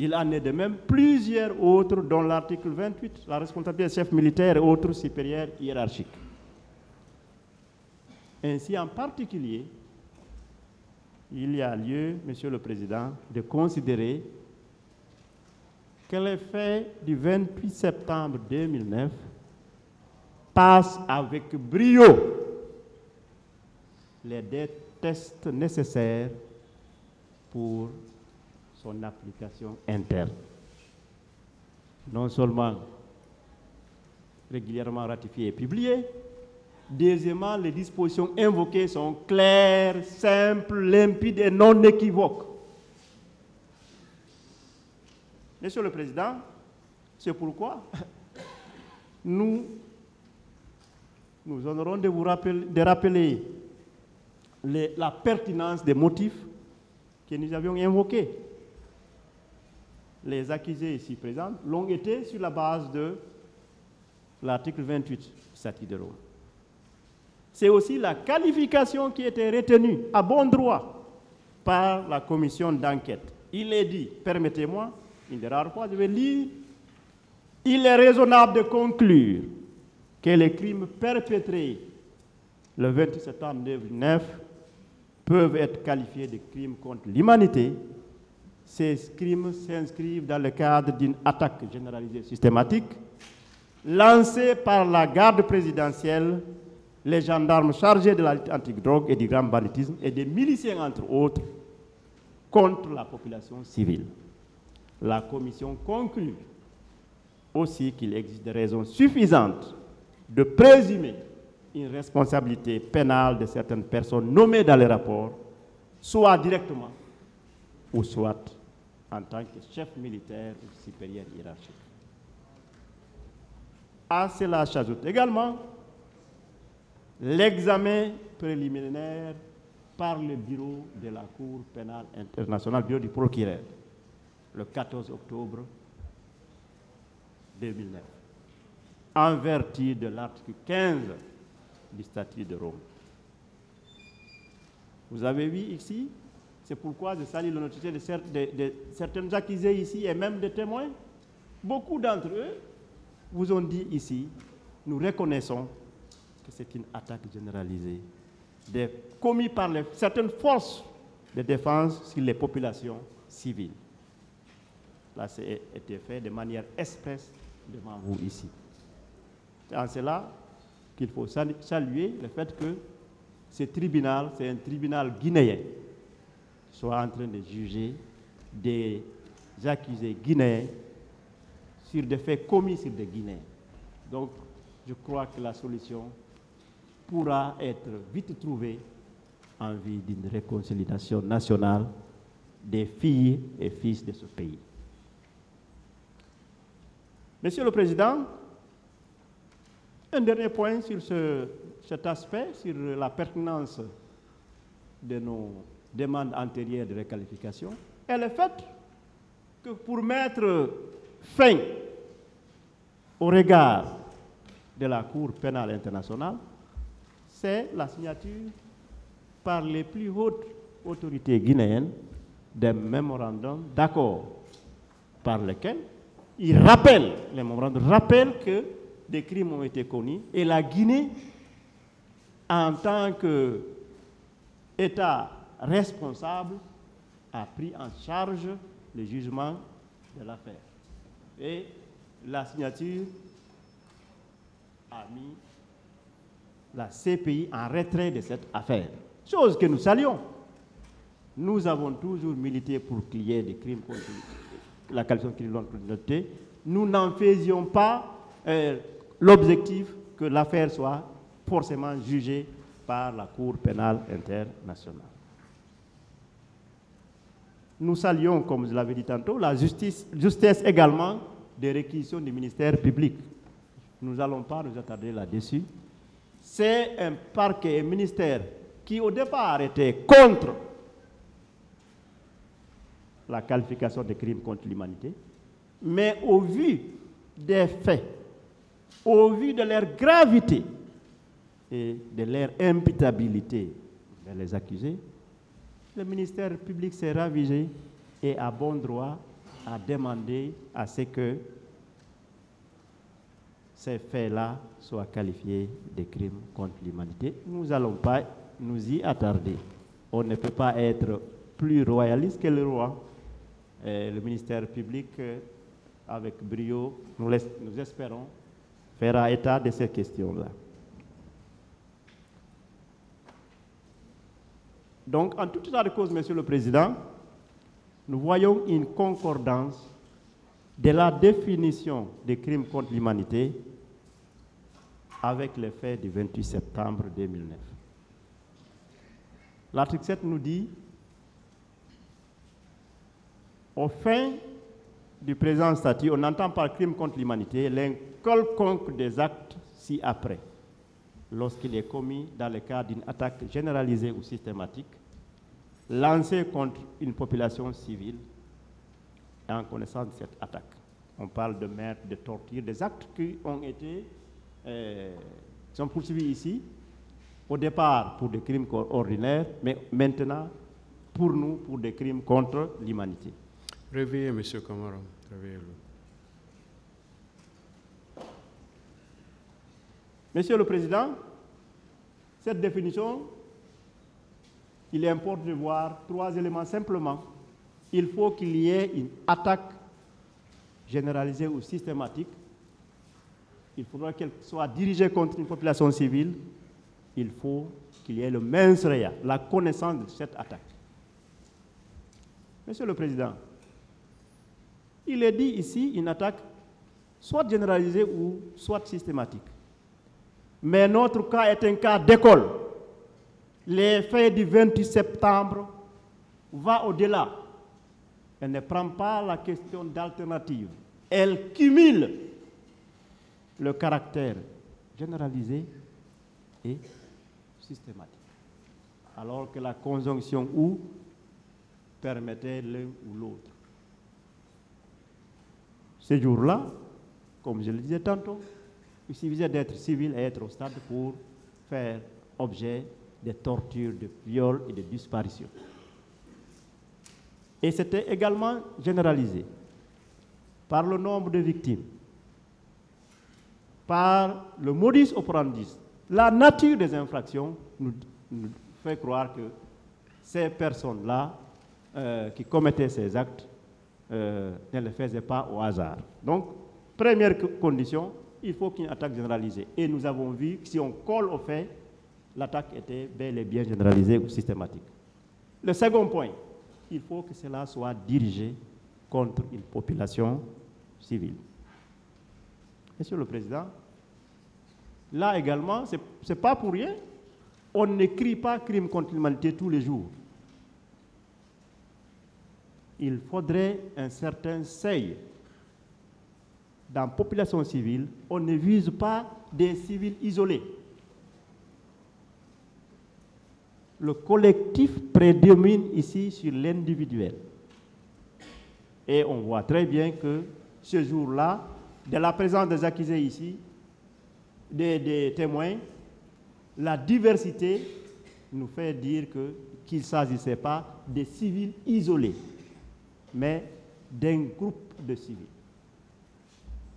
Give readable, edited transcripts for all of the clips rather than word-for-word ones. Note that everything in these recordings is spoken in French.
Il en est de même plusieurs autres, dont l'article 28, la responsabilité des chefs militaires et autres supérieurs hiérarchiques. Ainsi, en particulier, il y a lieu, Monsieur le Président, de considérer que les faits du 28 septembre 2009 passent avec brio les tests nécessaires pour son application interne. Non seulement régulièrement ratifiée et publiée, deuxièmement, les dispositions invoquées sont claires, simples, limpides et non équivoques. Monsieur le Président, c'est pourquoi nous honorons de rappeler la pertinence des motifs que nous avions invoqués. Les accusés ici présents l'ont été sur la base de l'article 28 du statut de Rome. C'est aussi la qualification qui était retenue à bon droit par la commission d'enquête. Il est dit, permettez-moi, une des rares fois, je vais lire, il est raisonnable de conclure que les crimes perpétrés le 28 septembre 2009 peuvent être qualifiés de crimes contre l'humanité. Ces crimes s'inscrivent dans le cadre d'une attaque généralisée systématique lancée par la garde présidentielle, les gendarmes chargés de la lutte anti-drogue et du grand banditisme et des miliciens, entre autres, contre la population civile. La commission conclut aussi qu'il existe des raisons suffisantes de présumer une responsabilité pénale de certaines personnes nommées dans les rapports, soit directement ou soit en tant que chef militaire ou supérieur hiérarchique. À cela s'ajoute également l'examen préliminaire par le bureau de la Cour pénale internationale, bureau du procureur, le 14 octobre 2009, en vertu de l'article 15 du statut de Rome. Vous avez vu ici, c'est pourquoi je salue l'honnêteté de certains accusés ici et même des témoins. Beaucoup d'entre eux vous ont dit ici, nous reconnaissons que c'est une attaque généralisée commise par certaines forces de défense sur les populations civiles. Là, ça a été fait de manière expresse devant vous ici. C'est en cela qu'il faut saluer le fait que ce tribunal, c'est un tribunal guinéen, soit en train de juger des accusés guinéens sur des faits commis sur des Guinéens. Donc, je crois que la solution pourra être vite trouvée en vue d'une réconciliation nationale des filles et fils de ce pays. Monsieur le Président, un dernier point sur cet aspect, sur la pertinence de nos demandes antérieures de requalification, est le fait que pour mettre fin au regard de la Cour pénale internationale, c'est la signature par les plus hautes autorités guinéennes d'un mémorandum d'accord par lequel ils rappellent, les mémorandums rappellent que des crimes ont été commis et la Guinée, en tant qu'État responsable, a pris en charge le jugement de l'affaire. Et la signature a mis la CPI en retrait de cette affaire. Chose que nous saluons. Nous avons toujours milité pour qu'il y ait des crimes contre la qualification de crime contre l'humanité. Nous n'en faisions pas l'objectif que l'affaire soit forcément jugée par la Cour pénale internationale. Nous saluons, comme je l'avais dit tantôt, la justesse également des réquisitions du ministère public. Nous n'allons pas nous attarder là-dessus. C'est un parquet, un ministère qui au départ était contre la qualification de crimes contre l'humanité, mais au vu des faits, au vu de leur gravité et de leur imputabilité vers les accusés, le ministère public s'est ravisé et à bon droit a demandé à ce que ces faits-là soient qualifiés de crimes contre l'humanité. Nous n'allons pas nous y attarder. On ne peut pas être plus royaliste que le roi. Le ministère public, avec brio, nous espérons, fera état de ces questions-là. Donc, en tout état de cause, Monsieur le Président, nous voyons une concordance de la définition des crimes contre l'humanité avec les faits du 28 septembre 2009. L'article 7 nous dit, au fin du présent statut, on entend par crime contre l'humanité l'un quelconque des actes ci-après, lorsqu'il est commis dans le cadre d'une attaque généralisée ou systématique, lancée contre une population civile et en connaissance de cette attaque. On parle de meurtre, de torture, des actes qui ont été sont poursuivis ici, au départ pour des crimes ordinaires, mais maintenant, pour nous, pour des crimes contre l'humanité. Réveillez, M. Camara, réveillez-le. Monsieur le Président, cette définition, il importe de voir 3 éléments simplement. Il faut qu'il y ait une attaque généralisée ou systématique. Il faudra qu'elle soit dirigée contre une population civile. Il faut qu'il y ait le mens rea, la connaissance de cette attaque. Monsieur le Président, il est dit ici une attaque soit généralisée ou soit systématique. Mais notre cas est un cas d'école. Les faits du 28 septembre vont au-delà. Elle ne prend pas la question d'alternative. Elle cumule le caractère généralisé et systématique. Alors que la conjonction ou permettait l'un ou l'autre. Ce jour-là, comme je le disais tantôt, il suffisait d'être civil et être au stade pour faire objet de tortures, de viols et de disparitions. Et c'était également généralisé par le nombre de victimes, par le modus operandi. La nature des infractions nous fait croire que ces personnes-là qui commettaient ces actes ne le faisaient pas au hasard. Donc, première condition, il faut qu'il y ait une attaque généralisée. Et nous avons vu que si on colle au fait, l'attaque était bel et bien généralisée ou systématique. Le second point, il faut que cela soit dirigé contre une population civile. Monsieur le Président, là également, ce n'est pas pour rien, on n'écrit pas crime contre l'humanité tous les jours. Il faudrait un certain seuil. Dans la population civile, on ne vise pas des civils isolés. Le collectif prédomine ici sur l'individuel. Et on voit très bien que ce jour-là, de la présence des accusés ici, des témoins, la diversité nous fait dire qu'il ne s'agissait pas de civils isolés, mais d'un groupe de civils.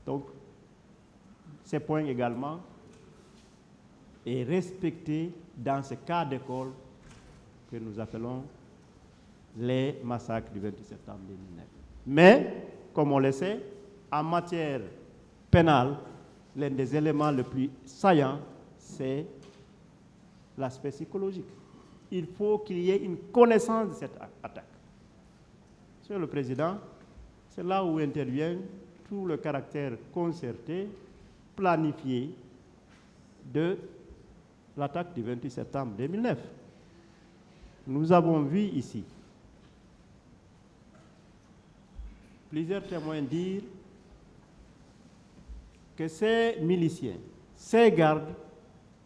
Donc, ce point également est respecté dans ce cas d'école que nous appelons les massacres du 28 septembre 2009. Mais, comme on le sait, en matière pénale, l'un des éléments les plus saillants, c'est l'aspect psychologique. Il faut qu'il y ait une connaissance de cette attaque. Monsieur le Président, c'est là où intervient tout le caractère concerté, planifié de l'attaque du 28 septembre 2009. Nous avons vu ici plusieurs témoins dire que ces miliciens, ces gardes,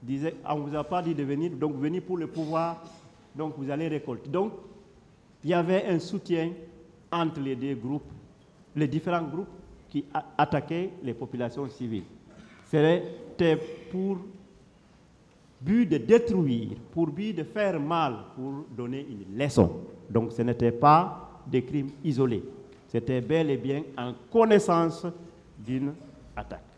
disaient, on ne vous a pas dit de venir, donc venez pour le pouvoir, donc vous allez récolter. Donc, il y avait un soutien entre les deux groupes, les différents groupes qui attaquaient les populations civiles. C'était pour but de détruire, pour but de faire mal, pour donner une leçon. Donc ce n'était pas des crimes isolés. C'était bel et bien en connaissance d'une attaque.